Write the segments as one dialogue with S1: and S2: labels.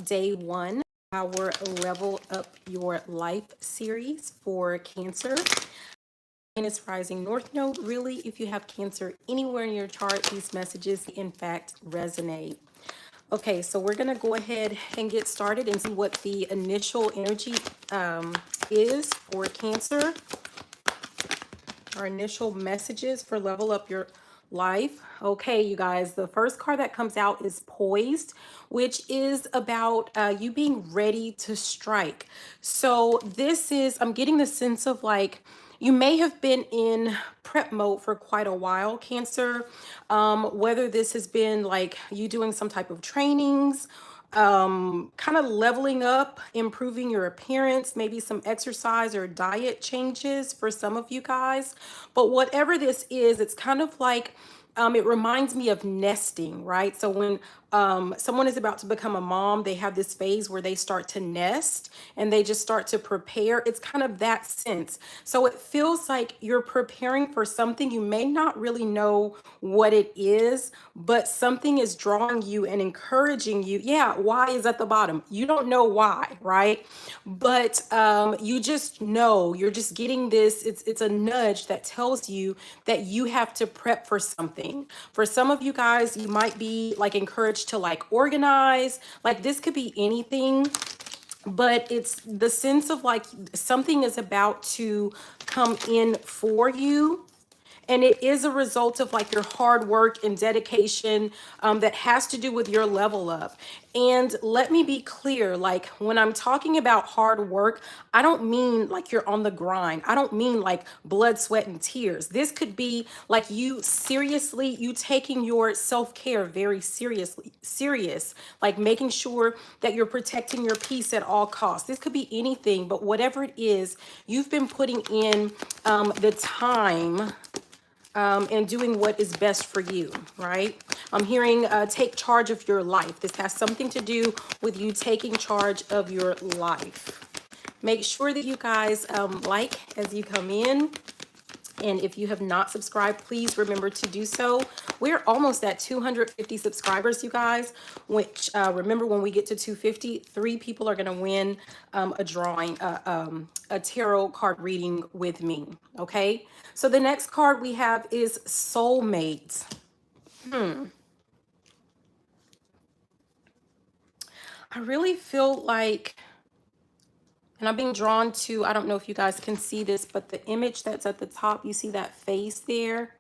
S1: day one, our Level Up Your Life series for Cancer. And it's rising north node. Really, if you have Cancer anywhere in your chart, these messages, in fact, resonate. Okay, so we're going to go ahead and get started and see what the initial energy is for Cancer. Our initial messages for Level Up Your Life. Okay, you guys, the first card that comes out is Poised, which is about you being ready to strike. So this is, I'm getting the sense of like, you may have been in prep mode for quite a while, Cancer. Whether this has been like you doing some type of trainings, kind of leveling up, improving your appearance, maybe some exercise or diet changes for some of you guys. But whatever this is, it's kind of like it reminds me of nesting, right? So when someone is about to become a mom, they have this phase where they start to nest and they just start to prepare. It's kind of that sense. So it feels like you're preparing for something. You may not really know what it is, but something is drawing you and encouraging you. Yeah, why is at the bottom? You don't know why, right? But you just know, you're just getting this. It's a nudge that tells you that you have to prep for something. For some of you guys, you might be like encouraged to like organize. Like this could be anything, but it's the sense of like something is about to come in for you. And it is a result of like your hard work and dedication that has to do with your level up. And let me be clear, like when I'm talking about hard work, I don't mean like you're on the grind. I don't mean like blood, sweat, and tears. This could be like you seriously, you taking your self-care very serious, like making sure that you're protecting your peace at all costs. This could be anything, but whatever it is, you've been putting in the time and doing what is best for you, right? I'm hearing take charge of your life. This has something to do with you taking charge of your life. Make sure that you guys like as you come in. And if you have not subscribed, please remember to do so. We're almost at 250 subscribers, you guys, which remember when we get to 250, 3 people are going to win a drawing, a tarot card reading with me. Okay. So the next card we have is Soulmates. I really feel like, and I'm being drawn to, I don't know if you guys can see this, but the image that's at the top, you see that face there?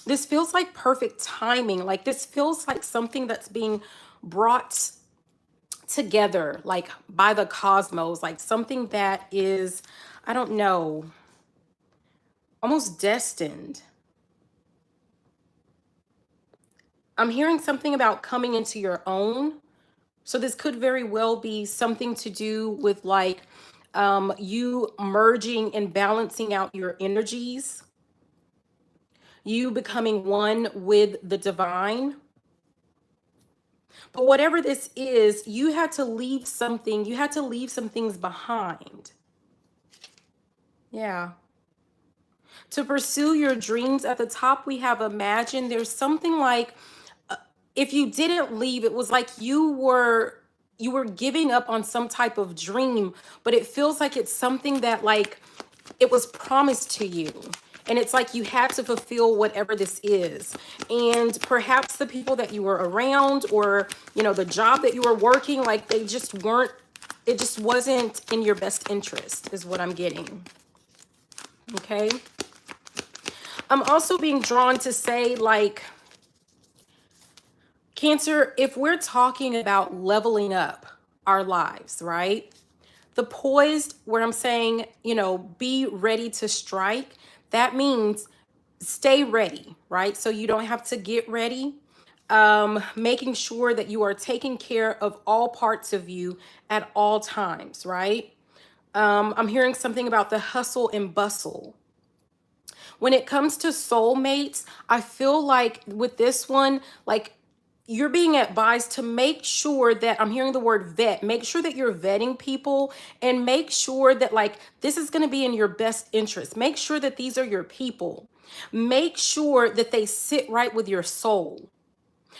S1: This feels like perfect timing. Like this feels like something that's being brought together, like by the cosmos, like something that is, I don't know, almost destined. I'm hearing something about coming into your own. So this could very well be something to do with like you merging and balancing out your energies, you becoming one with the divine. But whatever this is, you had to leave something, you had to leave some things behind. Yeah. To pursue your dreams, at the top we have imagine. There's something like if you didn't leave, it was like you were giving up on some type of dream, but it feels like it's something that like it was promised to you. And it's like you had to fulfill whatever this is. And perhaps the people that you were around or, you know, the job that you were working, like they just weren't, it just wasn't in your best interest is what I'm getting. Okay. I'm also being drawn to say like, Cancer, if we're talking about leveling up our lives, right? The poised, where I'm saying, you know, be ready to strike, that means stay ready, right? So you don't have to get ready. Making sure that you are taking care of all parts of you at all times, right? I'm hearing something about the hustle and bustle. When it comes to soulmates, I feel like with this one, like you're being advised to make sure that I'm hearing the word vet. Make sure that you're vetting people and make sure that like this is going to be in your best interest. Make sure that these are your people. Make sure that they sit right with your soul.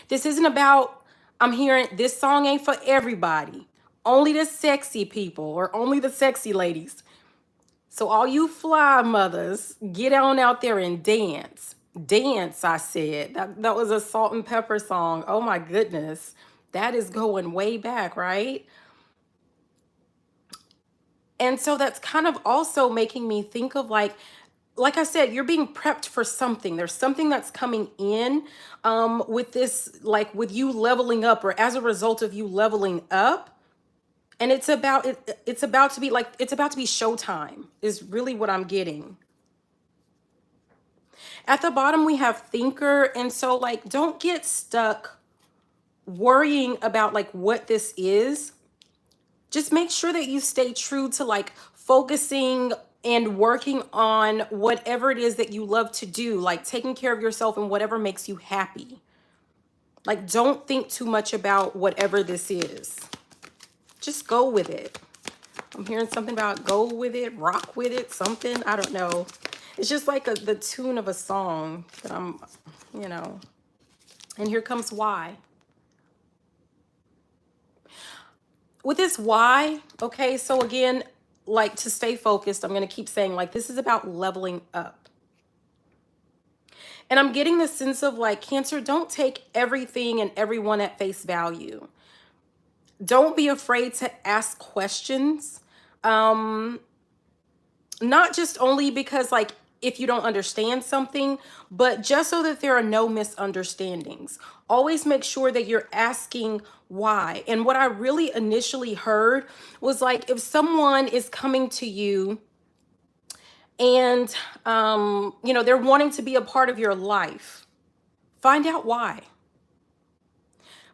S1: This isn't about, I'm hearing this song ain't for everybody. Only the sexy people or only the sexy ladies. So all you fly mothers, get on out there and dance. Dance, I said. That was a Salt and Pepper song. Oh my goodness. That is going way back, right? And so that's kind of also making me think of like I said, you're being prepped for something. There's something that's coming in with this, like with you leveling up or as a result of you leveling up. And it's about to be like, it's about to be showtime is really what I'm getting. At the bottom, we have thinker. And so like, don't get stuck worrying about like what this is. Just make sure that you stay true to like focusing and working on whatever it is that you love to do, like taking care of yourself and whatever makes you happy. Like, don't think too much about whatever this is. Just go with it. I'm hearing something about go with it, rock with it, something. I don't know. It's just like the tune of a song that I'm, you know. And here comes why. With this why, okay, so again, like to stay focused, I'm going to keep saying like this is about leveling up. And I'm getting the sense of like, Cancer, don't take everything and everyone at face value. Don't be afraid to ask questions. Not just only because like if you don't understand something, but just so that there are no misunderstandings. Always make sure that you're asking why. And what I really initially heard was like, if someone is coming to you and, you know, they're wanting to be a part of your life, find out why.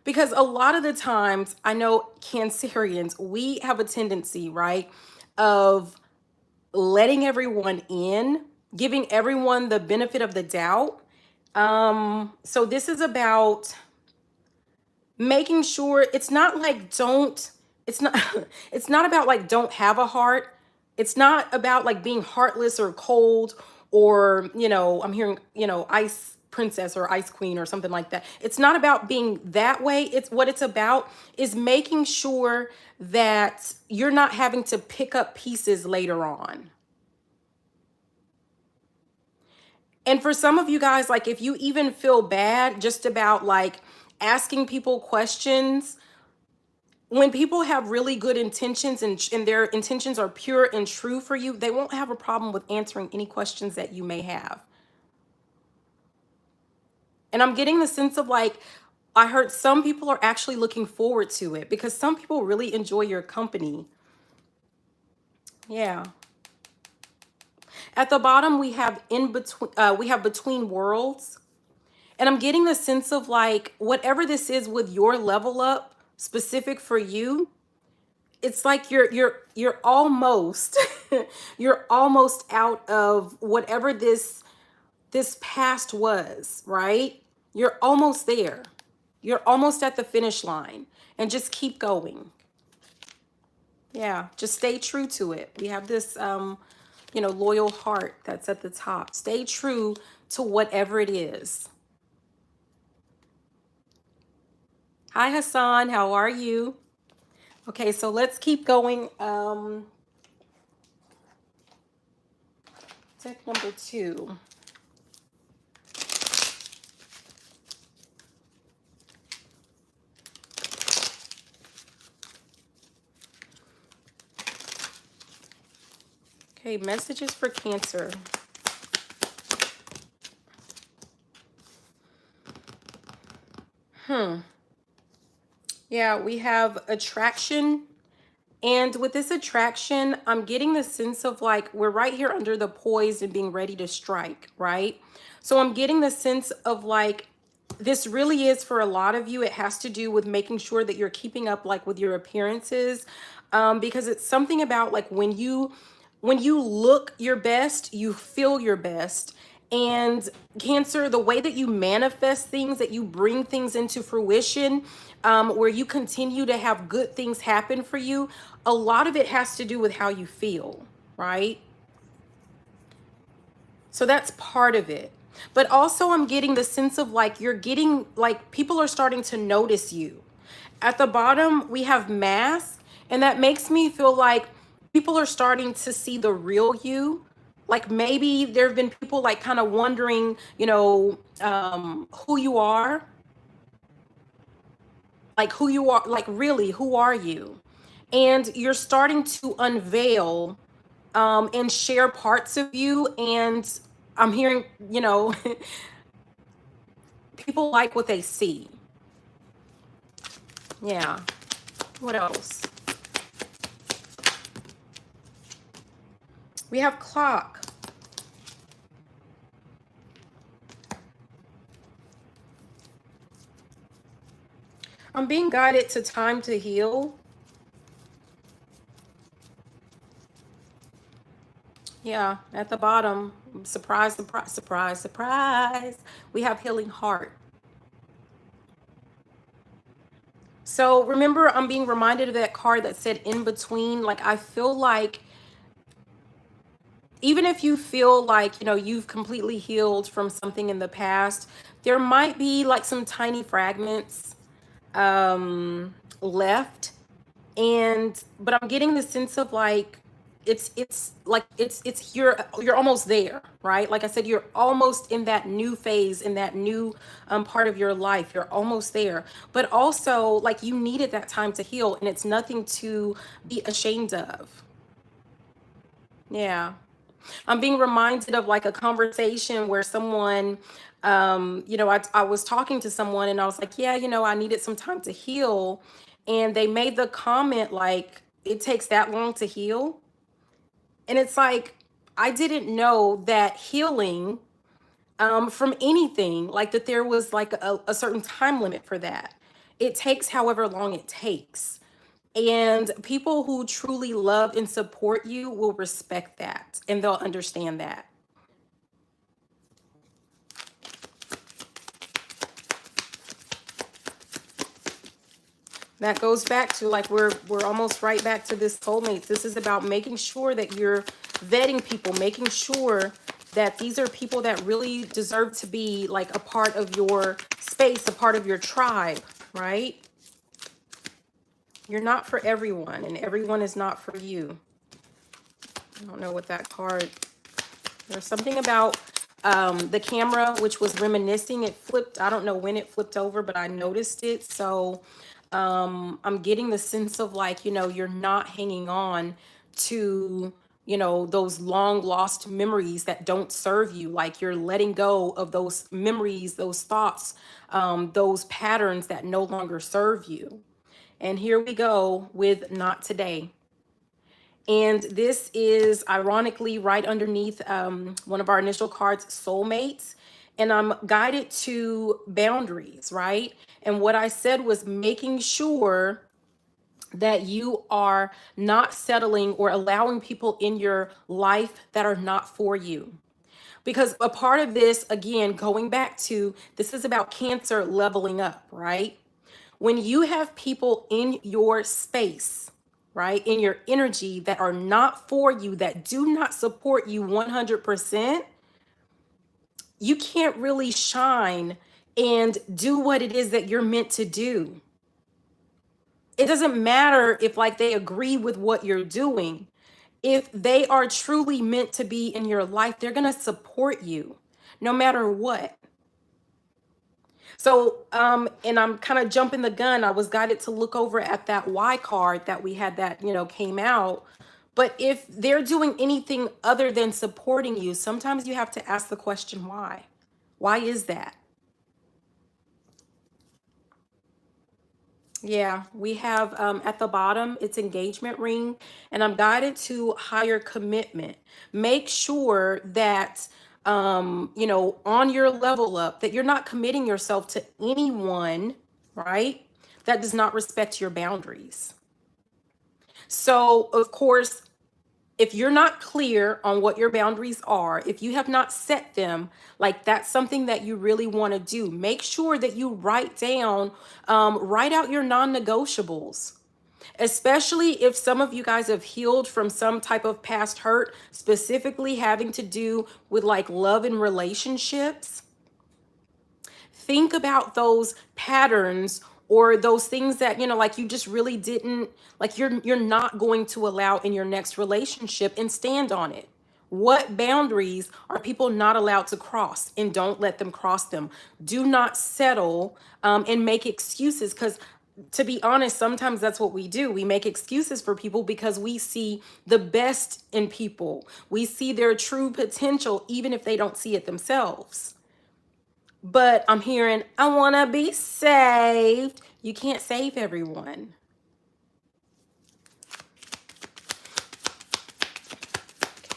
S1: Because a lot of the times, I know Cancerians, we have a tendency, right, of letting everyone in, giving everyone the benefit of the doubt. So this is about making sure it's not like it's not, it's not about like don't have a heart. It's not about like being heartless or cold or, you know, I'm hearing, you know, ice princess or ice queen or something like that. It's not about being that way. It's what it's about is making sure that you're not having to pick up pieces later on. And for some of you guys, like if you even feel bad just about like asking people questions, when people have really good intentions and their intentions are pure and true for you, they won't have a problem with answering any questions that you may have. And I'm getting the sense of like, I heard some people are actually looking forward to it because some people really enjoy your company. Yeah. At the bottom, we have in between, we have between worlds. And I'm getting the sense of like, whatever this is with your level up specific for you, it's like you're almost, you're almost out of whatever this past was, right? You're almost there. You're almost at the finish line and just keep going. Yeah, just stay true to it. We have this, you know, loyal heart that's at the top. Stay true to whatever it is. Hi, Hassan. How are you? Okay, so let's keep going. Deck number 2. Okay, messages for Cancer. Yeah, we have attraction. And with this attraction, I'm getting the sense of like, we're right here under the poise and being ready to strike, right? So I'm getting the sense of like, this really is for a lot of you. It has to do with making sure that you're keeping up like with your appearances. Because it's something about like when you look your best, you feel your best. And Cancer, the way that you manifest things, that you bring things into fruition, where you continue to have good things happen for you, a lot of it has to do with how you feel, right? So that's part of it. But also I'm getting the sense of like you're getting like people are starting to notice you. At the bottom, we have mask, and that makes me feel like people are starting to see the real you. Like maybe there have been people like kind of wondering, who you are, like who you are, like really, who are you? And you're starting to unveil and share parts of you. And I'm hearing, people like what they see. Yeah. What else? We have clock. I'm being guided to time to heal. Yeah, at the bottom, surprise, surprise, surprise, surprise. We have healing heart. So remember, I'm being reminded of that card that said in between. Like, I feel like even if you feel like, you've completely healed from something in the past, there might be like some tiny fragments left. But I'm getting the sense of like it's you're almost there, right? Like I said, you're almost in that new phase, in that new part of your life. You're almost there. But also like you needed that time to heal, and it's nothing to be ashamed of. Yeah. I'm being reminded of like a conversation where someone, I was talking to someone and I was like, yeah, I needed some time to heal. And they made the comment like, it takes that long to heal. And it's like, I didn't know that healing from anything, like that there was like a certain time limit for that. It takes however long it takes. And people who truly love and support you will respect that and they'll understand that. That goes back to like we're almost right back to this soulmates. This is about making sure that you're vetting people, making sure that these are people that really deserve to be like a part of your space, a part of your tribe, right? You're not for everyone, and everyone is not for you. I don't know what that card. There's something about the camera, which was reminiscing. It flipped. I don't know when it flipped over, but I noticed it. So I'm getting the sense of like, you're not hanging on to, those long lost memories that don't serve you. Like you're letting go of those memories, those thoughts, those patterns that no longer serve you. And here we go with not today. And this is ironically right underneath one of our initial cards, soulmates. And I'm guided to boundaries, right? And what I said was making sure that you are not settling or allowing people in your life that are not for you. Because a part of this, again, going back to this is about Cancer leveling up, right? When you have people in your space, right, in your energy that are not for you, that do not support you 100%, you can't really shine and do what it is that you're meant to do. It doesn't matter if like they agree with what you're doing. If they are truly meant to be in your life, they're going to support you no matter what. So, and I'm kind of jumping the gun. I was guided to look over at that Y card that we had that, came out. But if they're doing anything other than supporting you, sometimes you have to ask the question, why? Why is that? Yeah, we have at the bottom, it's engagement ring, and I'm guided to higher commitment. Make sure that, on your level up, that you're not committing yourself to anyone, right? That does not respect your boundaries. So, of course, if you're not clear on what your boundaries are, if you have not set them, like that's something that you really want to do, make sure that you write out your non-negotiables. Especially if some of you guys have healed from some type of past hurt, specifically having to do with like love and relationships. Think about those patterns or those things that, you know, like you just really didn't, like you're not going to allow in your next relationship, and stand on it. What boundaries are people not allowed to cross, and don't let them cross them? Do not settle and make excuses, because to be honest, sometimes that's what we do. We make excuses for people because we see the best in people. We see their true potential, even if they don't see it themselves. But I'm hearing, I want to be saved. You can't save everyone.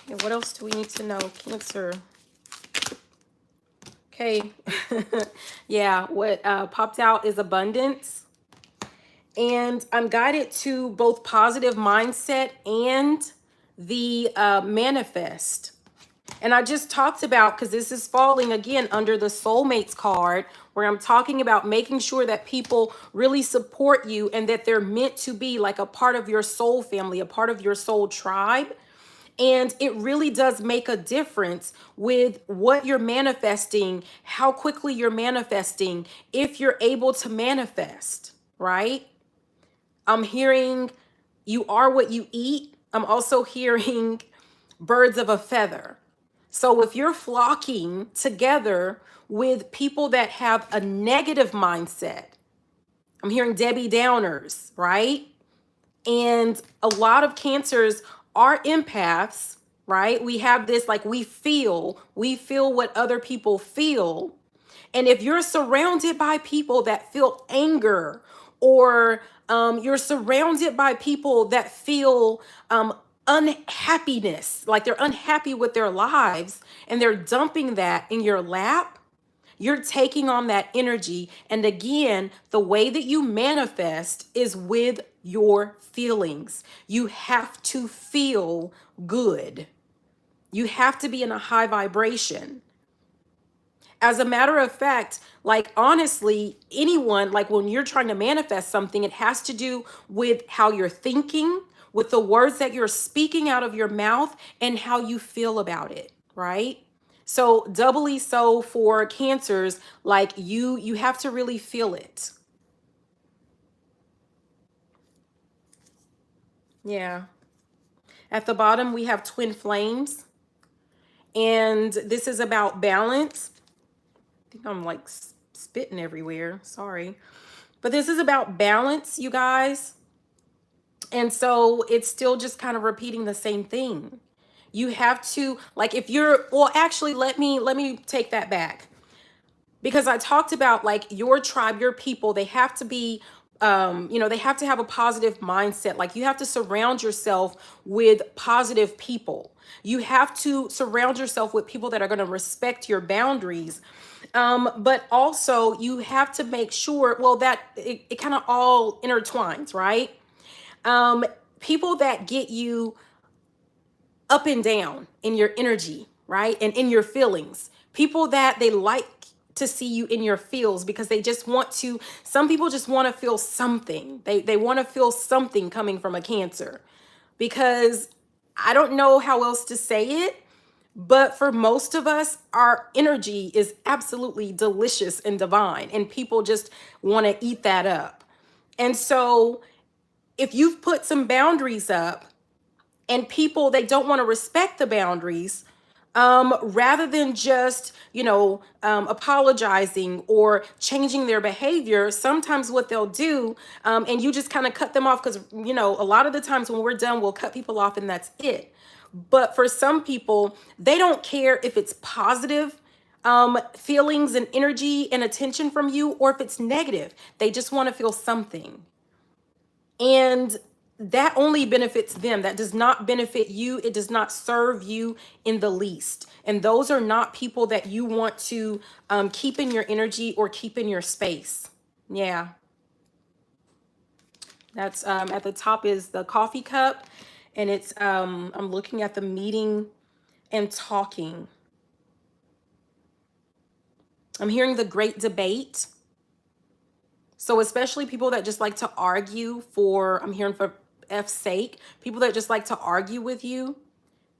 S1: Okay, what else do we need to know? Cancer. Okay. Yeah, what popped out is abundance. And I'm guided to both positive mindset and the manifest. And I just talked about, because this is falling again under the soulmates card, where I'm talking about making sure that people really support you and that they're meant to be like a part of your soul family, a part of your soul tribe. And it really does make a difference with what you're manifesting, how quickly you're manifesting, if you're able to manifest, right? I'm hearing you are what you eat. I'm also hearing birds of a feather. So if you're flocking together with people that have a negative mindset, I'm hearing Debbie Downers, right? And a lot of cancers are empaths, right? We have this, like, we feel what other people feel. And if you're surrounded by people that feel anger, or you're surrounded by people that feel unhappiness, like they're unhappy with their lives, and they're dumping that in your lap, you're taking on that energy. And again, the way that you manifest is with your feelings. You have to feel good. You have to be in a high vibration. As a matter of fact, like honestly, anyone, like when you're trying to manifest something, it has to do with how you're thinking, with the words that you're speaking out of your mouth, and how you feel about it, right? So doubly so for cancers, like you have to really feel it. Yeah. At the bottom, we have twin flames. And this is about balance. I think I'm like spitting everywhere. Sorry. But this is about balance, you guys. And so it's still just kind of repeating the same thing. You have to, like, if you're, well, actually, let me take that back. Because I talked about like your tribe, your people, they have to be they have to have a positive mindset. Like you have to surround yourself with positive people. You have to surround yourself with people that are going to respect your boundaries. But also you have to make sure, well, that it kind of all intertwines, right? People that get you up and down in your energy, right? And in your feelings. People that they like to see you in your feels, because they just want to, some people just want to feel something. They want to feel something coming from a Cancer, because I don't know how else to say it, but for most of us, our energy is absolutely delicious and divine, and people just want to eat that up. And so if you've put some boundaries up, and people, they don't want to respect the boundaries, rather than just apologizing or changing their behavior, sometimes what they'll do, and you just kind of cut them off, because a lot of the times when we're done, we'll cut people off and that's it. But for some people, they don't care if it's positive feelings and energy and attention from you, or if it's negative. They just want to feel something. And that only benefits them. That does not benefit you. It does not serve you in the least. And those are not people that you want to keep in your energy or keep in your space. Yeah. That's at the top is the coffee cup. And it's, I'm looking at the meeting and talking. I'm hearing the great debate. So especially people that just like to argue for, I'm hearing for F's sake, people that just like to argue with you,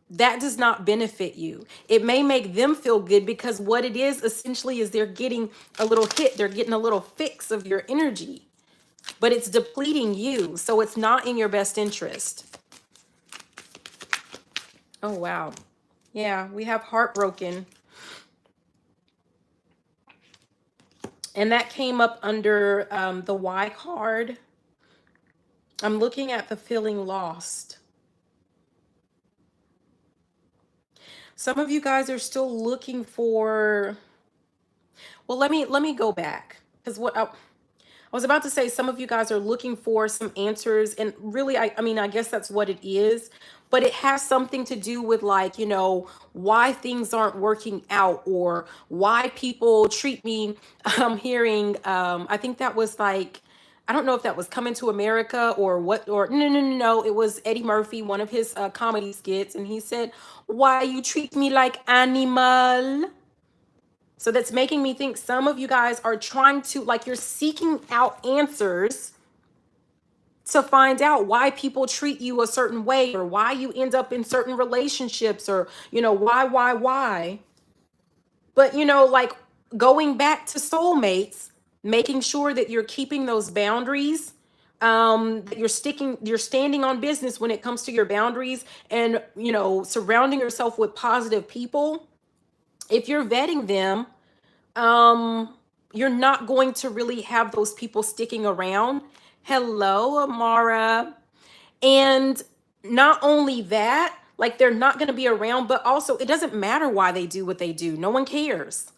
S1: that does not benefit you. It may make them feel good because what it is essentially is they're getting a little hit, they're getting a little fix of your energy, but it's depleting you. So it's not in your best interest. Oh, wow. Yeah, we have heartbroken. And that came up under the Y card. I'm looking at the feeling lost. Some of you guys are still looking for, well, let me go back, because what I was about to say, some of you guys are looking for some answers, and really, I mean, I guess that's what it is, but it has something to do with, like, you know, why things aren't working out, or why people treat me. I'm hearing, I think that was like, I don't know if that was Coming to America or what, or no, it was Eddie Murphy, one of his comedy skits, and he said, "Why you treat me like animal?" So that's making me think some of you guys are trying to, like, you're seeking out answers to find out why people treat you a certain way, or why you end up in certain relationships, or, you know, why. But, you know, like, going back to soulmates, making sure that you're keeping those boundaries, that you're standing on business when it comes to your boundaries, and, you know, surrounding yourself with positive people. If you're vetting them, you're not going to really have those people sticking around. Hello, Amara. And not only that, like, they're not going to be around, but also it doesn't matter why they do what they do. No one cares.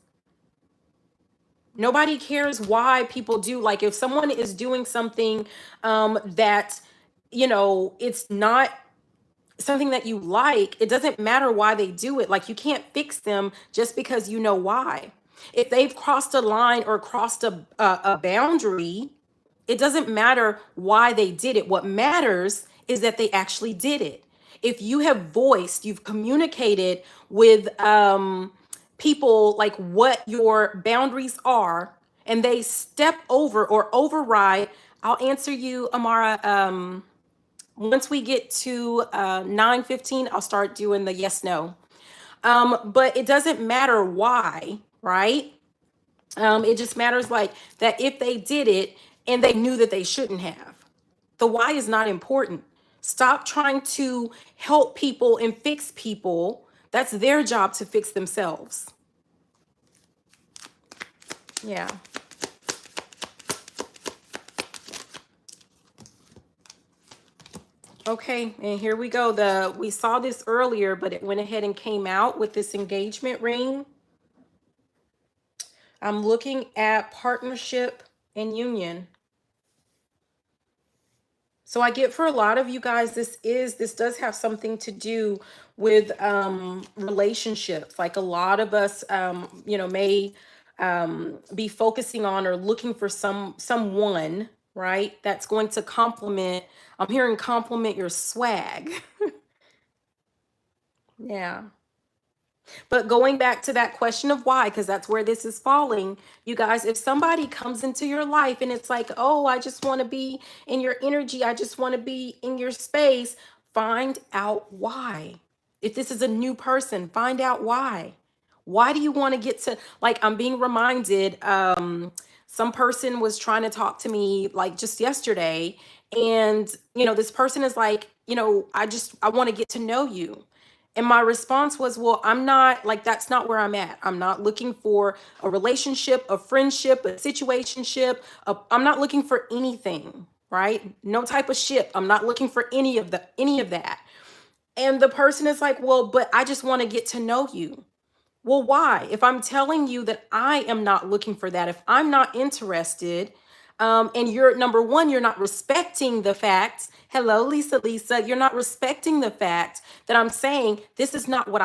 S1: Nobody cares why people do. Like, if someone is doing something that, you know, it's not something that you like, it doesn't matter why they do it. Like, you can't fix them just because you know why. If they've crossed a line or crossed a boundary, it doesn't matter why they did it. What matters is that they actually did it. If you have voiced, you've communicated with people, like, what your boundaries are, and they step over or override. I'll answer you, Amara. Once we get to 9:15, I'll start doing the yes, no. But it doesn't matter why, right? It just matters, like, that if they did it and they knew that they shouldn't have. The why is not important. Stop trying to help people and fix people. That's their job to fix themselves. Yeah. Okay, and here we go. We saw this earlier, but it went ahead and came out with this engagement ring. I'm looking at partnership and union. So I get, for a lot of you guys, this does have something to do with relationships. Like, a lot of us, you know, may be focusing on or looking for someone, right, that's going to complement. I'm hearing compliment your swag. Yeah. But going back to that question of why, because that's where this is falling, you guys, if somebody comes into your life and it's like, oh, I just want to be in your energy, I just want to be in your space, find out why. If this is a new person, find out why. Why do you want to get to, like, I'm being reminded, some person was trying to talk to me, like, just yesterday, and, you know, this person is like, you know, I want to get to know you. And my response was, well, I'm not, like, that's not where I'm at. I'm not looking for a relationship, a friendship, a situationship. I'm not looking for anything, right? No type of ship. I'm not looking for any of that. And the person is like, well, but I just want to get to know you. Well, why? If I'm telling you that I am not looking for that, if I'm not interested, and you're, number one, you're not respecting the fact, hello, Lisa, you're not respecting the fact that I'm saying this is not what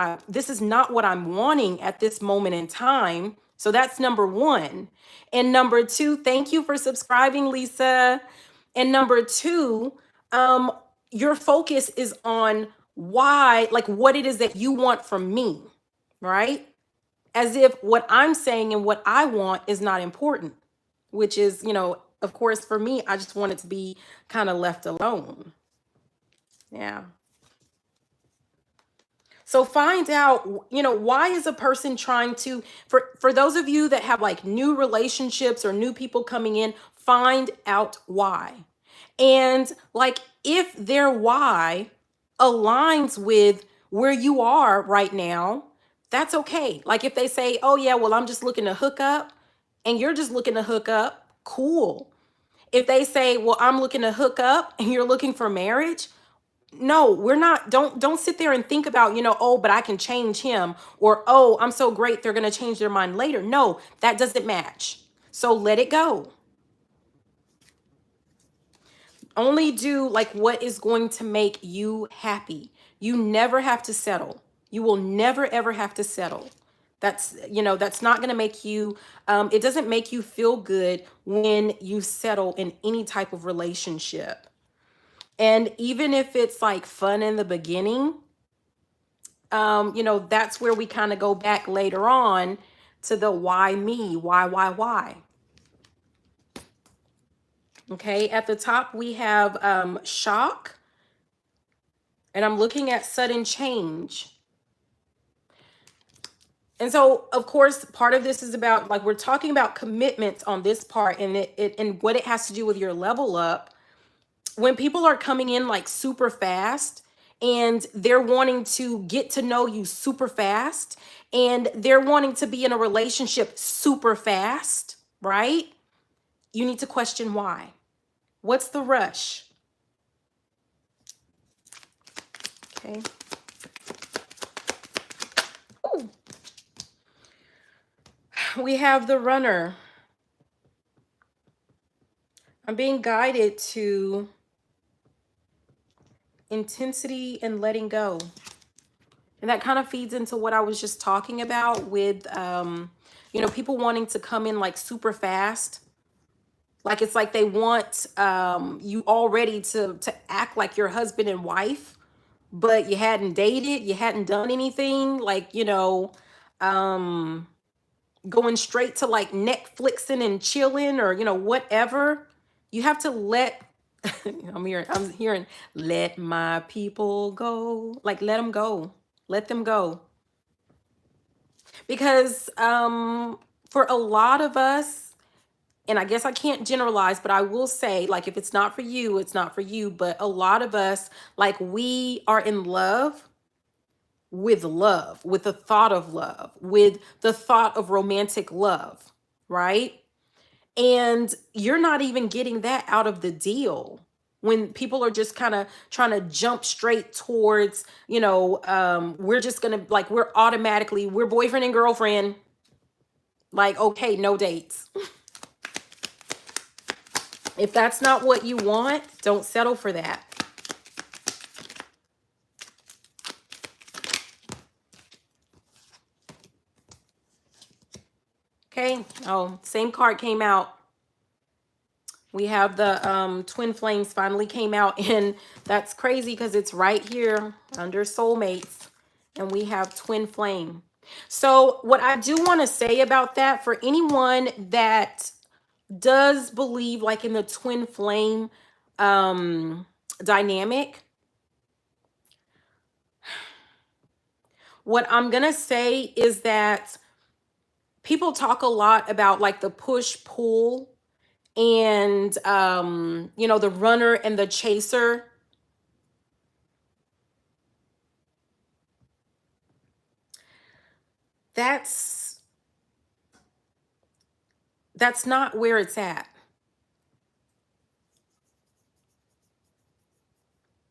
S1: I'm wanting at this moment in time. So that's number one. And number two, thank you for subscribing, Lisa. And number two, your focus is on why, like, what it is that you want from me, right? As if what I'm saying and what I want is not important, which is, you know, of course, for me, I just want it to be kind of left alone. Yeah. So find out, why is a person trying to, for those of you that have like new relationships or new people coming in, find out why. And like if their why aligns with where you are right now, that's okay. Like if they say, "Oh yeah, well I'm just looking to hook up," and you're just looking to hook up, cool. If they say, "Well, I'm looking to hook up," and you're looking for marriage, no, we're not. Don't sit there and think about, oh, but I can change him, or oh, I'm so great they're going to change their mind later. No, that doesn't match. So let it go. Only do like what is going to make you happy. You never have to settle. You will never ever have to settle. That's not going to make you it doesn't make you feel good when you settle in any type of relationship. And even if it's like fun in the beginning, that's where we kind of go back later on to the why me, why. Okay, at the top we have shock, and I'm looking at sudden change. And so, of course, part of this is about, like, we're talking about commitments on this part, and and what it has to do with your level up. When people are coming in like super fast and they're wanting to get to know you super fast and they're wanting to be in a relationship super fast, right? You need to question why. What's the rush? Okay. Ooh. We have the runner. I'm being guided to intensity and letting go. And that kind of feeds into what I was just talking about with, people wanting to come in like super fast. Like it's like they want you already to act like your husband and wife, but you hadn't dated, you hadn't done anything, like, going straight to like Netflixing and chilling or, whatever. You have to let I'm hearing let my people go. Like let them go. Let them go. Because for a lot of us, and I guess I can't generalize, but I will say, like, if it's not for you, it's not for you. But a lot of us, like, we are in love, with the thought of love, with the thought of romantic love, right? And you're not even getting that out of the deal when people are just kind of trying to jump straight towards, we're just going to, like, we're boyfriend and girlfriend. Like, okay, no dates. If that's not what you want, don't settle for that. Okay. Oh, same card came out. We have the twin flames finally came out, and that's crazy because it's right here under soulmates, and we have twin flame. So what I do want to say about that, for anyone that does believe like in the twin flame dynamic, what I'm gonna say is that people talk a lot about like the push pull and the runner and the chaser. That's not where it's at.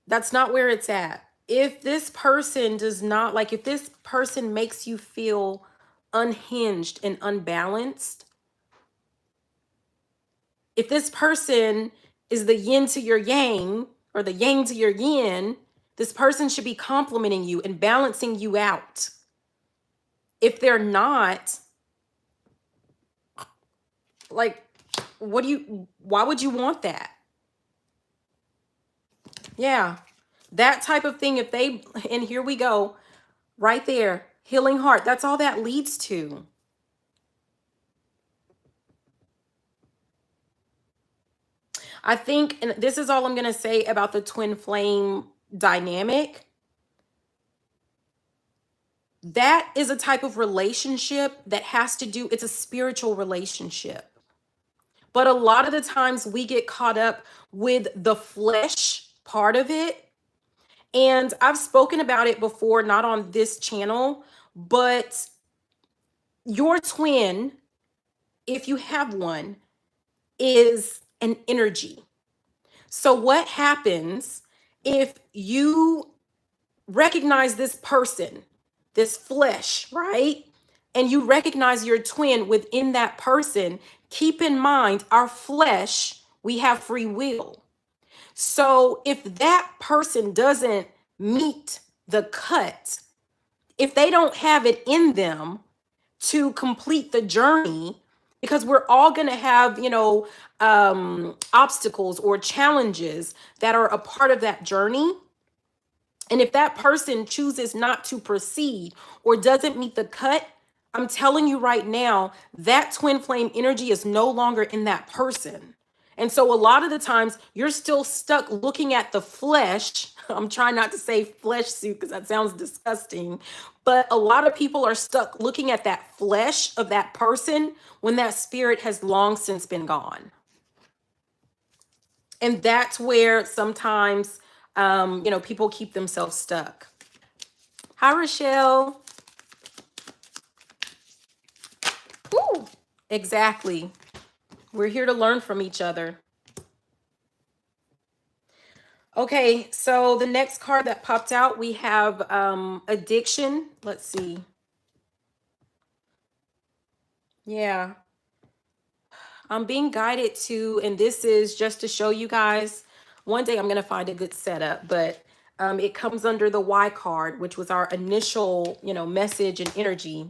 S1: That's not where it's at. If this person does not, like, if this person makes you feel unhinged and unbalanced, if this person is the yin to your yang or the yang to your yin, this person should be complimenting you and balancing you out. If they're not, like, why would you want that? Yeah. That type of thing, and here we go, right there, healing heart. That's all that leads to. I think, and this is all I'm going to say about the twin flame dynamic. That is a type of relationship that has to do, it's a spiritual relationship. But a lot of the times we get caught up with the flesh part of it. And I've spoken about it before, not on this channel, but your twin, if you have one, is an energy. So what happens if you recognize this person, this flesh, right? And you recognize your twin within that person? Keep in mind, our flesh, we have free will. So if that person doesn't meet the cut, if they don't have it in them to complete the journey, because we're all going to have, obstacles or challenges that are a part of that journey. And if that person chooses not to proceed or doesn't meet the cut, I'm telling you right now, that twin flame energy is no longer in that person. And so a lot of the times you're still stuck looking at the flesh. I'm trying not to say flesh suit because that sounds disgusting. But a lot of people are stuck looking at that flesh of that person when that spirit has long since been gone. And that's where sometimes, people keep themselves stuck. Hi, Rochelle. Ooh, exactly. We're here to learn from each other. Okay, so the next card that popped out, we have addiction. Let's see. Yeah. I'm being guided to, and this is just to show you guys, one day I'm going to find a good setup, but it comes under the Y card, which was our initial, message and energy.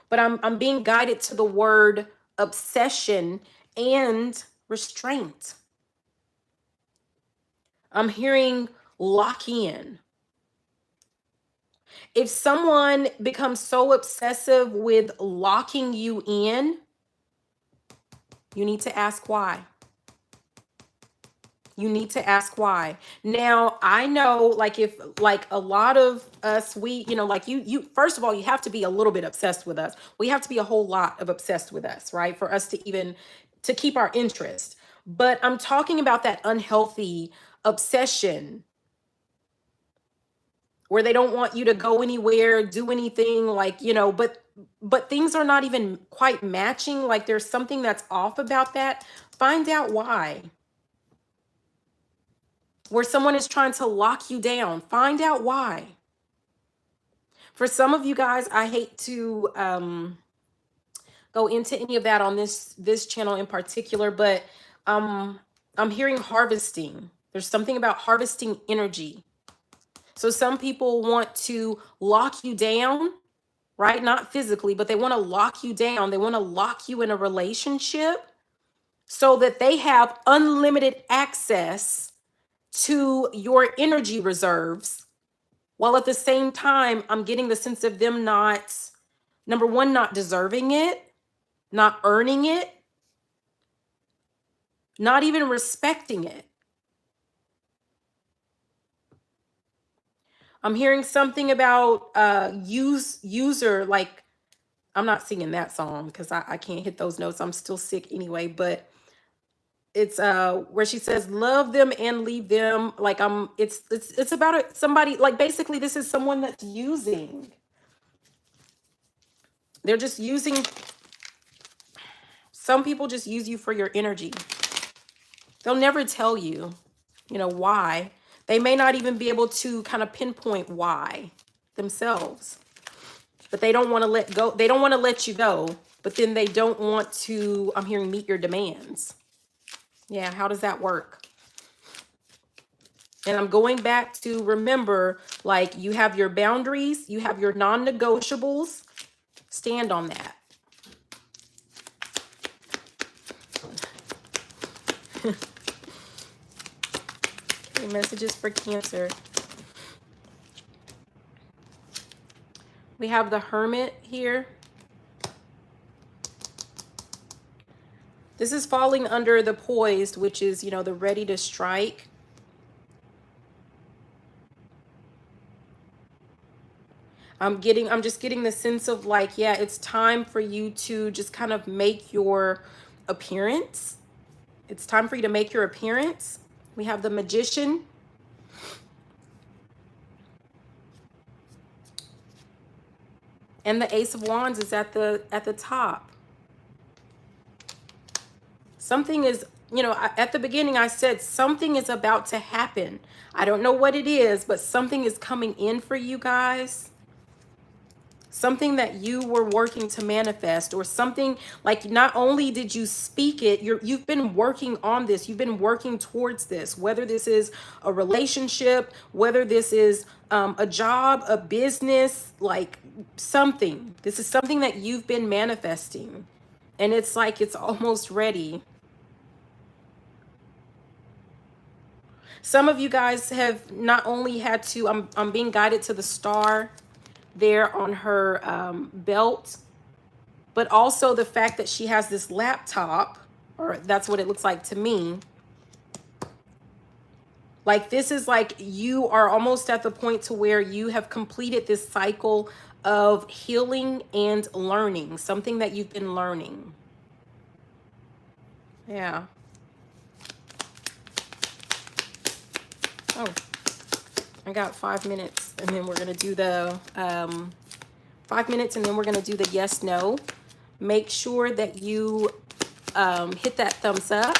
S1: But I'm being guided to the word obsession and restraint. I'm hearing lock in. If someone becomes so obsessive with locking you in, you need to ask why. You need to ask why. Now, I know, like, if like a lot of us, we, like you, first of all, you have to be a little bit obsessed with us. We have to be a whole lot of obsessed with us, right? For us to even to keep our interest. But I'm talking about that unhealthy obsession where they don't want you to go anywhere, do anything, like, but things are not even quite matching. Like there's something that's off about that. Find out why. Where someone is trying to lock you down, find out why. For some of you guys, I hate to go into any of that on this channel in particular, but I'm hearing harvesting. There's something about harvesting energy. So some people want to lock you down, right? Not physically, but they want to lock you down. They want to lock you in a relationship so that they have unlimited access to your energy reserves, while at the same time, I'm getting the sense of them not, number one, not deserving it, not earning it, not even respecting it. I'm hearing something about user, like, I'm not singing that song because I can't hit those notes. I'm still sick anyway, but it's where she says love them and leave them. Like it's about somebody, like basically this is someone that's using. They're just using. Some people just use you for your energy. They'll never tell you, why. They may not even be able to kind of pinpoint why themselves. But they don't want to let go. They don't want to let you go, but then they don't want to, I'm hearing, meet your demands. Yeah, how does that work? And I'm going back to remember, like, you have your boundaries, you have your non-negotiables. Stand on that. Okay, messages for Cancer. We have the Hermit here. This is falling under the poised, which is, you know, the ready to strike. I'm just getting the sense of like, yeah, it's time for you to just kind of make your appearance. It's time for you to make your appearance. We have the Magician. And the Ace of Wands is at the top. Something is, you know, at the beginning I said something is about to happen. I don't know what it is, but something is coming in for you guys. Something that you were working to manifest, or something like, not only did you speak it, you've been working on this. You've been working towards this, whether this is a relationship, whether this is a job, a business, like something. This is something that you've been manifesting, and it's like it's almost ready. Some of you guys have not only had to, I'm being guided to the star there on her belt, but also the fact that she has this laptop, or that's what it looks like to me. Like, this is like you are almost at the point to where you have completed this cycle of healing and learning, something that you've been learning. Yeah. Oh, I got 5 minutes, and then we're going to do the 5 minutes, and then we're going to do the yes, no. Make sure that you hit that thumbs up.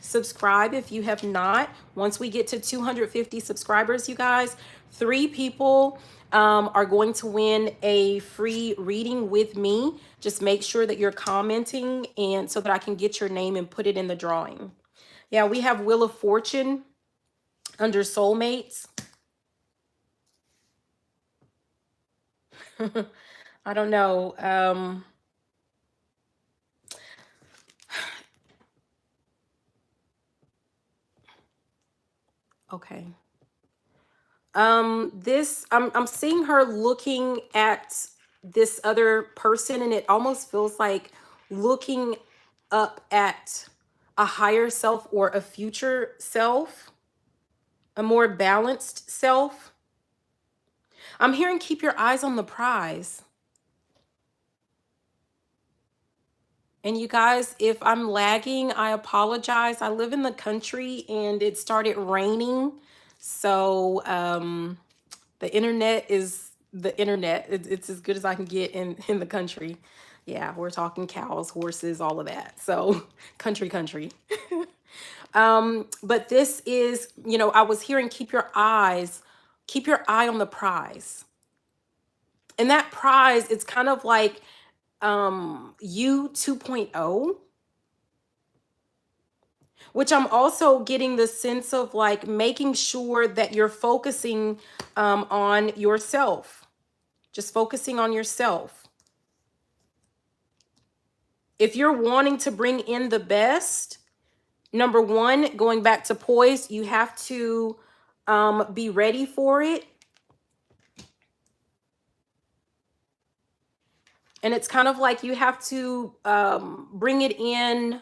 S1: Subscribe if you have not. Once we get to 250 subscribers, you guys, 3 people are going to win a free reading with me. Just make sure that you're commenting, and so that I can get your name and put it in the drawing. Yeah, we have Wheel of Fortune under soulmates. I don't know. Okay. This, I'm seeing her looking at this other person, and it almost feels like looking up at a higher self, or a future self, a more balanced self. I'm hearing keep your eyes on the prize. And you guys, if I'm lagging, I apologize. I live in the country and it started raining. So the internet is the internet. It's as good as I can get in the country. Yeah, we're talking cows, horses, all of that. So country. But this is, you know, I was hearing keep your eye on the prize. And that prize, it's kind of like you 2.0, which I'm also getting the sense of like making sure that you're focusing on yourself, just focusing on yourself. If you're wanting to bring in the best, number one, going back to poise, you have to be ready for it. And it's kind of like you have to bring it in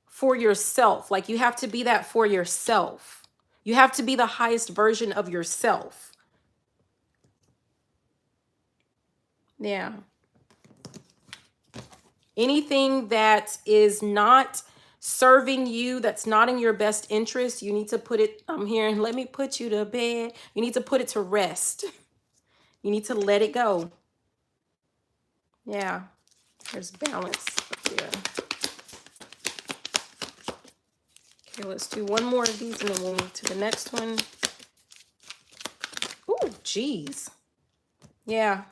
S1: for yourself. Like, you have to be that for yourself. You have to be the highest version of yourself. Yeah. Anything that is not serving you, that's not in your best interest, you need to put it, I'm hearing, let me put you to bed. You need to put it to rest. You need to let it go. Yeah. There's balance up here. Okay, let's do one more of these and then we'll move to the next one. Oh, geez. Yeah.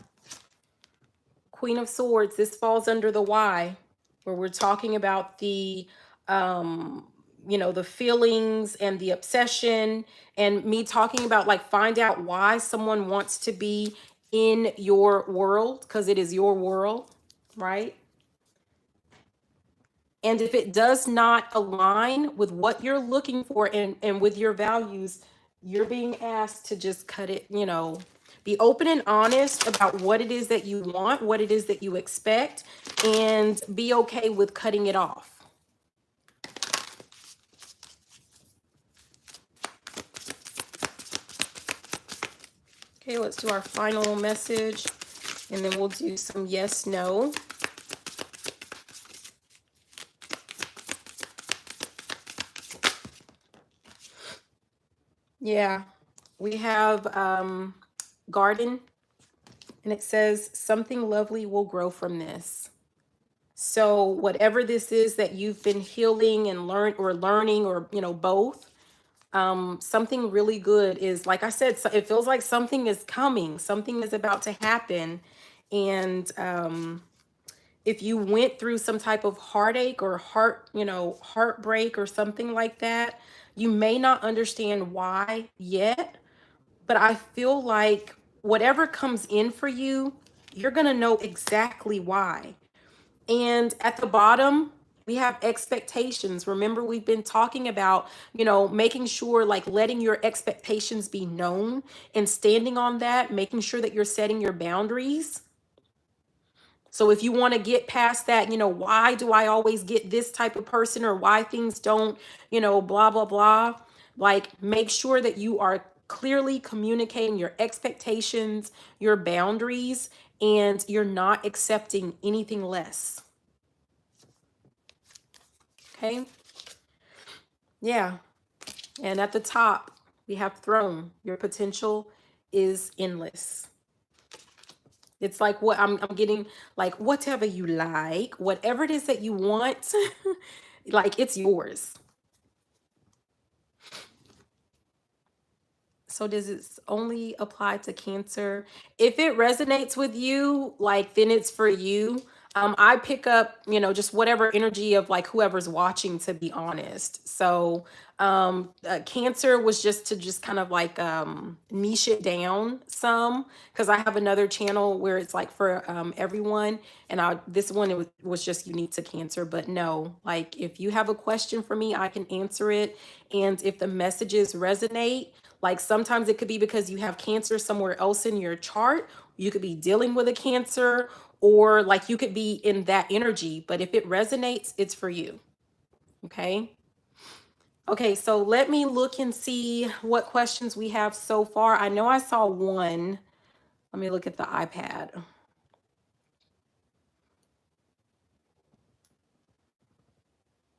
S1: Queen of Swords. This falls under the why, where we're talking about the, you know, the feelings and the obsession, and me talking about like find out why someone wants to be in your world, because it is your world, right? And if it does not align with what you're looking for and with your values, you're being asked to just cut it, you know, be open and honest about what it is that you want, what it is that you expect, and be okay with cutting it off. Okay, let's do our final message, and then we'll do some yes, no. Yeah, we have garden, and it says something lovely will grow from this. So whatever this is that you've been healing and learning, or both, something really good is, like I said, so it feels like something is coming, something is about to happen. And if you went through some type of heartache or heartbreak or something like that, you may not understand why yet, but I feel like whatever comes in for you, you're going to know exactly why. And at the bottom, we have expectations. Remember, we've been talking about, making sure, like, letting your expectations be known and standing on that, making sure that you're setting your boundaries. So if you want to get past that, why do I always get this type of person, or why things don't, blah, blah, blah. Like, make sure that you are clearly communicating your expectations, your boundaries, and you're not accepting anything less. Okay. Yeah. And at the top, we have throne. Your potential is endless. It's like what I'm getting, like, whatever you like, whatever it is that you want, like, it's yours. So does it only apply to Cancer? If it resonates with you, like, then it's for you. I pick up, just whatever energy of, like, whoever's watching, to be honest. So Cancer was just to just kind of like niche it down some, because I have another channel where it's like for everyone, and this one, it was just unique to Cancer. But no, like, if you have a question for me, I can answer it. And if the messages resonate, like, sometimes it could be because you have Cancer somewhere else in your chart. You could be dealing with a Cancer, or like you could be in that energy. But if it resonates, it's for you. Okay. Okay, so let me look and see what questions we have so far. I know I saw one. Let me look at the iPad.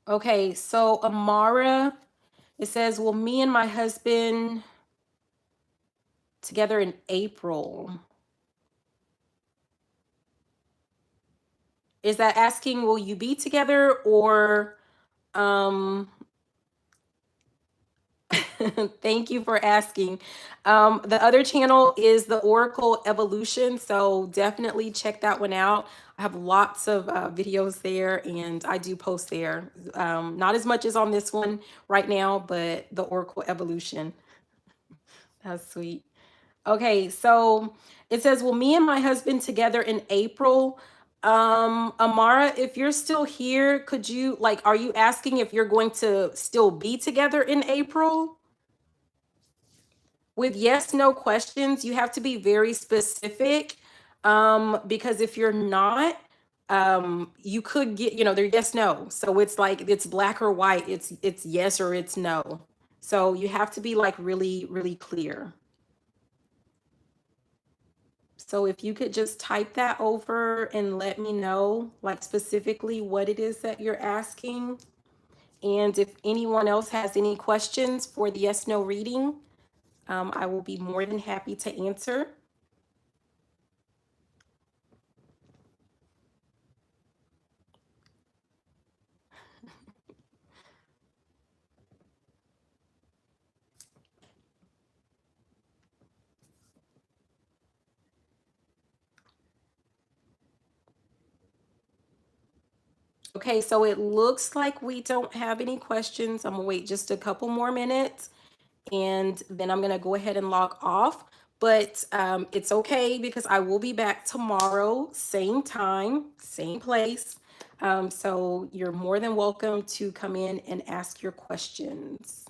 S1: Okay, so Amara, it says, well, me and my husband together in April. Is that asking, will you be together, or thank you for asking. The other channel is the Oracle Evolution, so definitely check that one out. I have lots of videos there, and I do post there. Not as much as on this one right now, but the Oracle Evolution. That's sweet. Okay, so it says, well, me and my husband together in April. Amara, if you're still here, could you, like, are you asking if you're going to still be together in April? With yes, no questions, you have to be very specific, because if you're not, you could get, they're yes, no. So it's like, it's black or white. It's yes or it's no. So you have to be, like, really, really clear. So if you could just type that over and let me know, like, specifically what it is that you're asking. And if anyone else has any questions for the yes, no reading, I will be more than happy to answer. Okay, so it looks like we don't have any questions. I'm gonna wait just a couple more minutes, and then I'm gonna go ahead and log off. But it's okay, because I will be back tomorrow, same time, same place. So you're more than welcome to come in and ask your questions.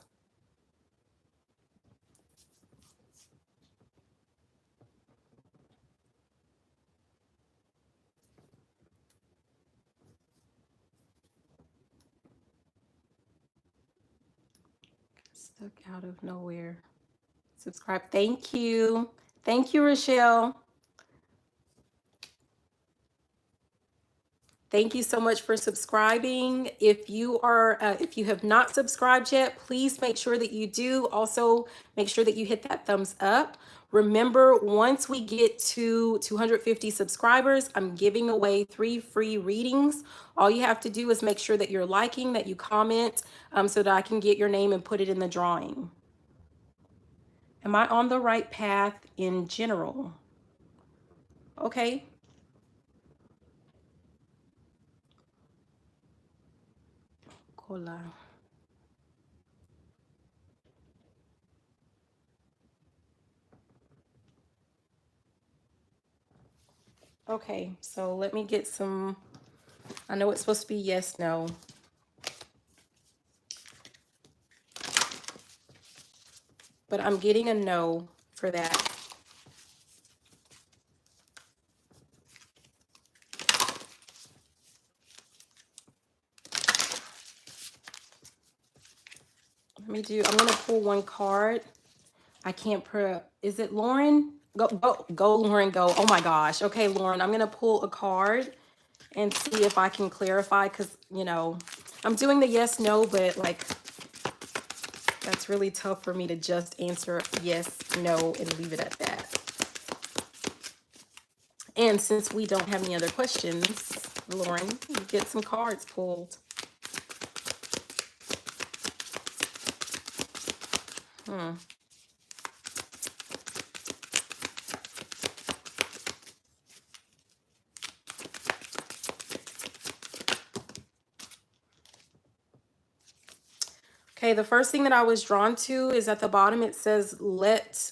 S1: Stuck out of nowhere. Subscribe. Thank you. Thank you, Rochelle. Thank you so much for subscribing. If you have not subscribed yet, please make sure that you do. Also, make sure that you hit that thumbs up. Remember, once we get to 250 subscribers, I'm giving away 3 free readings. All you have to do is make sure that you're liking, that you comment, so that I can get your name and put it in the drawing. Am I on the right path in general? Okay. Cola. Okay, so let me get some. I know it's supposed to be yes, no. But I'm getting a no for that. I'm gonna pull one card. I can't is it Lauren? Go, Lauren, go. Oh my gosh. Okay, Lauren, I'm gonna pull a card and see if I can clarify, because, I'm doing the yes, no, but like, that's really tough for me to just answer yes, no, and leave it at that. And since we don't have any other questions, Lauren, you get some cards pulled. Okay, the first thing that I was drawn to is at the bottom, it says, let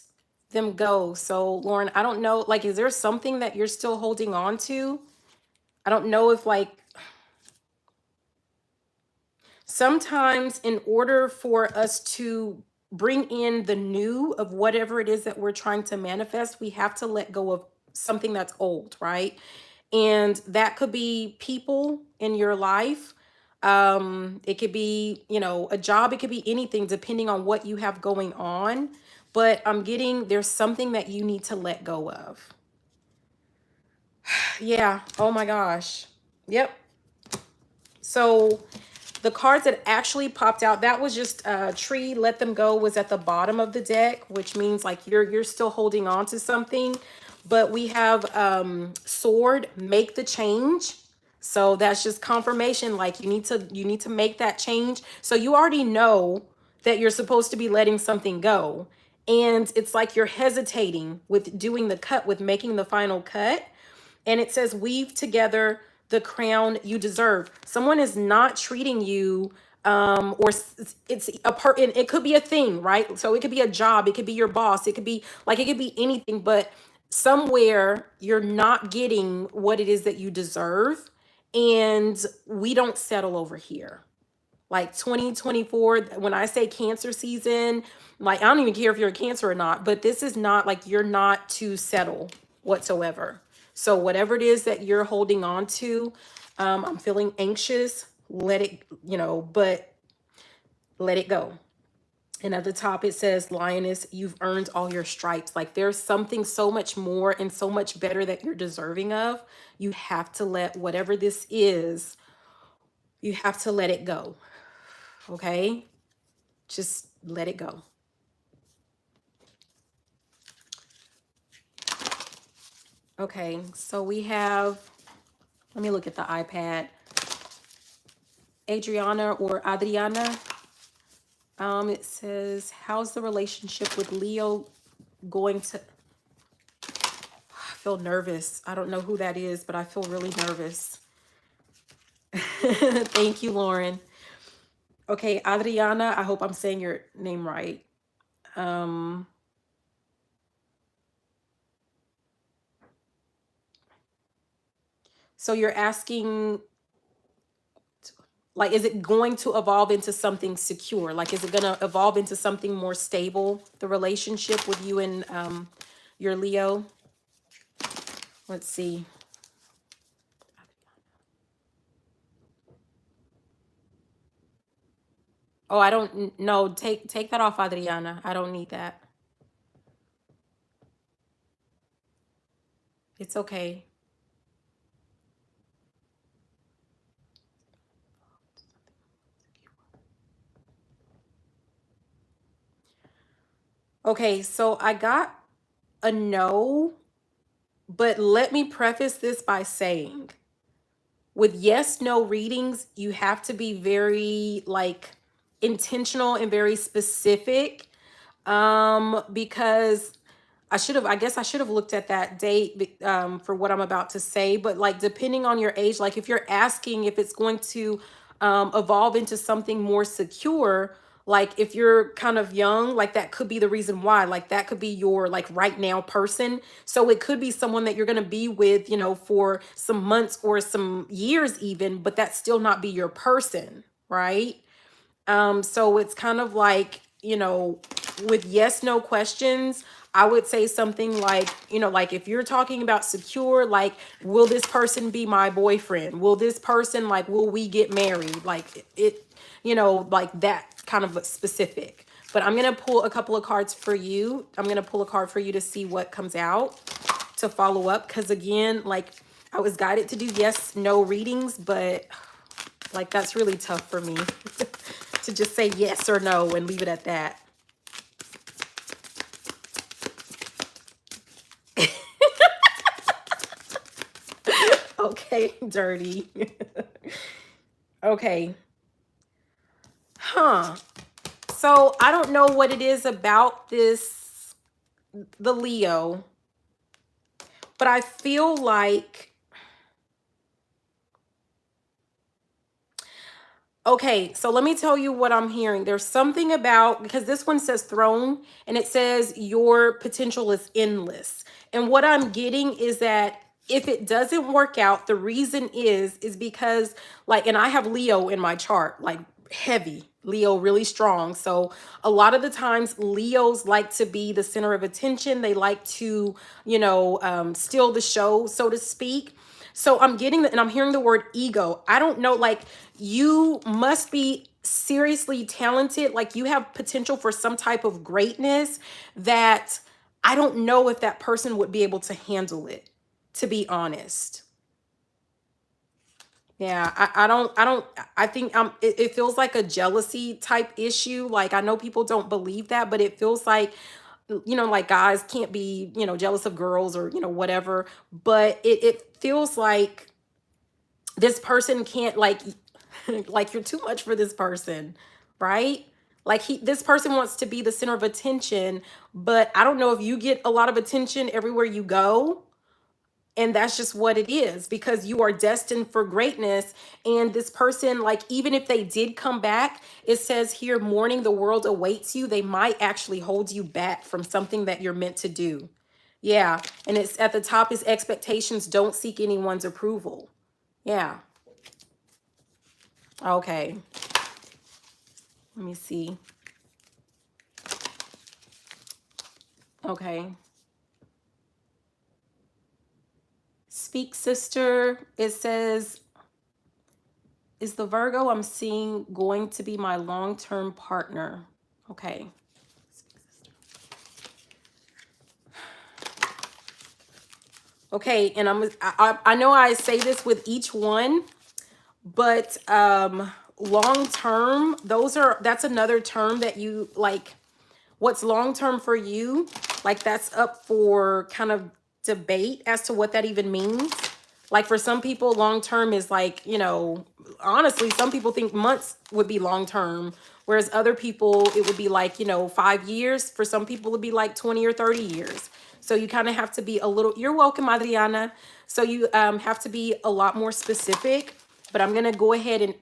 S1: them go. So, Lauren, I don't know, like, is there something that you're still holding on to? I don't know if, like, sometimes in order for us to bring in the new of whatever it is that we're trying to manifest, we have to let go of something that's old, right? And that could be people in your life. It could be, a job. It could be anything depending on what you have going on. But I'm getting there's something that you need to let go of. Yeah. Oh my gosh. Yep. So the cards that actually popped out, that was just tree, let them go, was at the bottom of the deck, which means like you're still holding on to something. But we have sword, make the change. So that's just confirmation, like you need to make that change. So you already know that you're supposed to be letting something go. And it's like you're hesitating with doing the cut, with making the final cut. And it says, weave together the crown you deserve. Someone is not treating you, or it's a part, and it could be a thing, right? So it could be a job, it could be your boss, it could be like, it could be anything, but somewhere you're not getting what it is that you deserve. And we don't settle over here. Like 2024, when I say Cancer season, like I don't even care if you're a Cancer or not, but this is not like, you're not to settle whatsoever. So whatever it is that you're holding on to, I'm feeling anxious, let it, but let it go. And at the top it says, Lioness, you've earned all your stripes. Like there's something so much more and so much better that you're deserving of. You have to let whatever this is, you have to let it go. Okay? Just let it go. Okay, so we have, let me look at the iPad. Adriana or Adriana. It says, how's the relationship with Leo going to, I feel nervous. I don't know who that is, but I feel really nervous. Thank you, Lauren. Okay, Adriana, I hope I'm saying your name right. So you're asking, like, is it going to evolve into something secure? Like, is it going to evolve into something more stable, the relationship with you and your Leo? Let's see. Oh, I don't know. Take that off, Adriana. I don't need that. It's okay. Okay, so I got a no, but let me preface this by saying with yes, no readings, you have to be very like intentional and very specific. Because I guess I should have looked at that date for what I'm about to say, but like depending on your age, like if you're asking if it's going to evolve into something more secure, like if you're kind of young, like that could be the reason why, like that could be your like right now person. So it could be someone that you're going to be with, you know, for some months or some years even, but that still not be your person, right? So it's kind of like, you know, with yes, no questions, I would say something like, you know, like if you're talking about secure, like, will this person be my boyfriend? Will this person, like, will we get married? Like it, you know, like that kind of specific. But I'm going to pull a couple of cards for you. I'm going to pull a card for you to see what comes out to follow up. Because again, like I was guided to do yes, no readings, but like that's really tough for me to just say yes or no and leave it at that. Okay, dirty. Okay. Huh. So I don't know what it is about the Leo, but I feel like, okay, so let me tell you what I'm hearing. There's something about, because this one says throne and it says your potential is endless. And what I'm getting is that if it doesn't work out, the reason is because like, and I have Leo in my chart, like heavy Leo, really strong. So a lot of the times Leos like to be the center of attention. They like to, you know, steal the show, so to speak. So I'm getting and I'm hearing the word ego. I don't know, like you must be seriously talented. Like you have potential for some type of greatness that I don't know if that person would be able to handle it, to be honest. Yeah, I think it feels like a jealousy type issue. Like I know people don't believe that, but it feels like, you know, like guys can't be, you know, jealous of girls or, you know, whatever. But it feels like this person can't like like you're too much for this person, right? Like this person wants to be the center of attention, but I don't know if you get a lot of attention everywhere you go, and that's just what it is because you are destined for greatness. And this person, like even if they did come back, it says here morning the world awaits you, they might actually hold you back from something that you're meant to do. Yeah, and it's at the top is expectations don't seek anyone's approval. Yeah. Okay, let me see. Okay. Speak, sister. It says, is the Virgo I'm seeing going to be my long-term partner? Okay. Okay, and I know I say this with each one, but long term, that's another term that you like. What's long term for you, like that's up for kind of debate as to what that even means. Like for some people long term is like, you know, honestly some people think months would be long term, whereas other people it would be like, you know, 5 years. For some people it would be like 20 or 30 years. So you kind of have to be a little, you're welcome, Adriana. So you have to be a lot more specific, but I'm going to go ahead and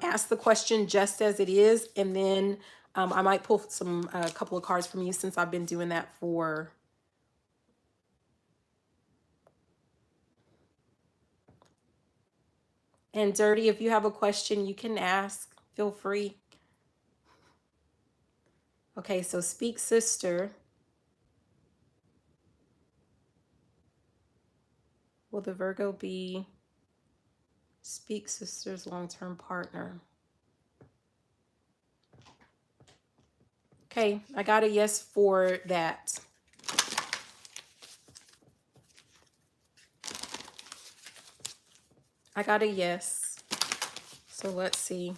S1: ask the question just as it is, and then I might pull some a couple of cards from you since I've been doing that for. And Dirty, if you have a question, you can ask. Feel free. Okay, so speak, sister. Will the Virgo be speak, sister's long-term partner? Okay, I got a yes for that. I got a yes. So let's see.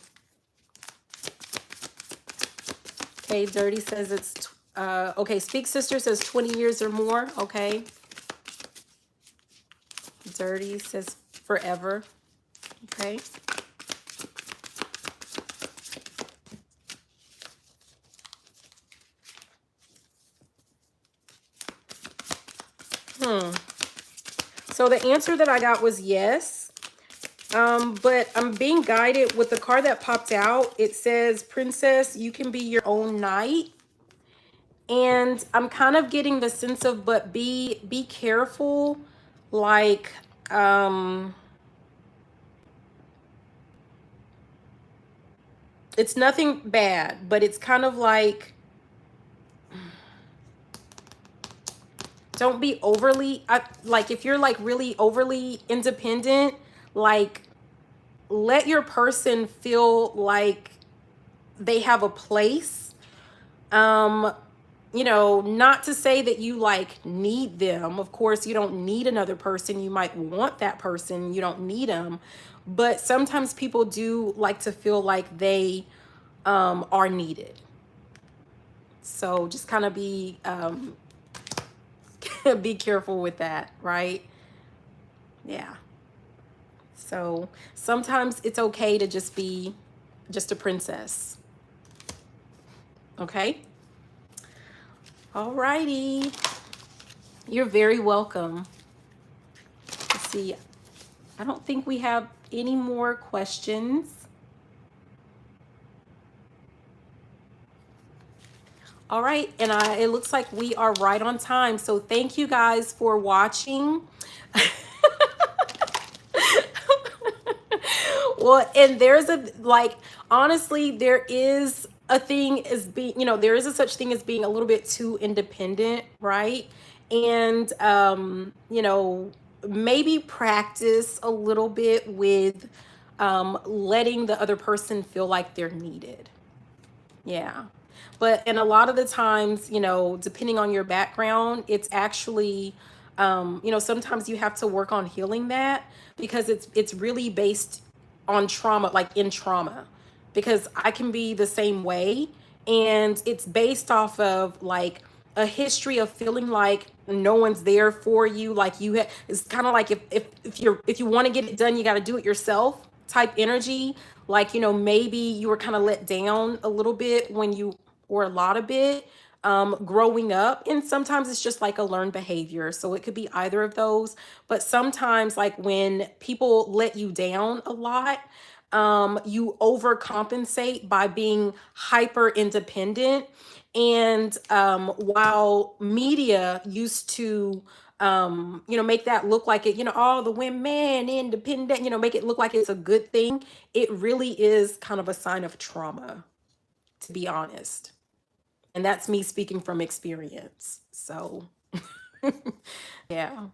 S1: Okay, Dirty says it's, okay, Speak Sister says 20 years or more. Okay. Dirty says forever. Okay. So the answer that I got was yes. But I'm being guided with the card that popped out. It says, Princess, you can be your own knight. And I'm kind of getting the sense of, but be careful. Like, it's nothing bad, but it's kind of like, don't be overly, like if you're like really overly independent, like let your person feel like they have a place. You know, not to say that you like need them. Of course, you don't need another person. You might want that person. You don't need them. But sometimes people do like to feel like they are needed. So just kind of be be careful with that, right? Yeah. So sometimes it's okay to just be just a princess. Okay? Alrighty. You're very welcome. Let's see. I don't think we have any more questions. All right, and it looks like we are right on time. So thank you guys for watching. Well, and there's a, like, honestly, there is a thing as being, you know, there is a such thing as being a little bit too independent, right? And, you know, maybe practice a little bit with letting the other person feel like they're needed. Yeah. But and a lot of the times, you know, depending on your background, it's actually you know, sometimes you have to work on healing that because it's really based on trauma, like in trauma. Because I can be the same way and it's based off of like a history of feeling like no one's there for you, like it's kind of like if you want to get it done, you got to do it yourself type energy. Like, you know, maybe you were kind of let down a little bit when you, or a lot of it, growing up. And sometimes it's just like a learned behavior. So it could be either of those. But sometimes, like when people let you down a lot, you overcompensate by being hyper independent. And while media used to, you know, make that look like it, you know, all the women independent, you know, make it look like it's a good thing. It really is kind of a sign of trauma, to be honest. And that's me speaking from experience. So, yeah.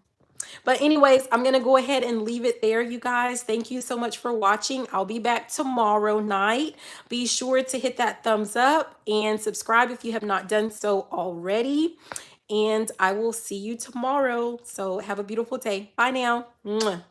S1: But anyways, I'm going to go ahead and leave it there, you guys. Thank you so much for watching. I'll be back tomorrow night. Be sure to hit that thumbs up and subscribe if you have not done so already. And I will see you tomorrow. So have a beautiful day. Bye now. Mwah.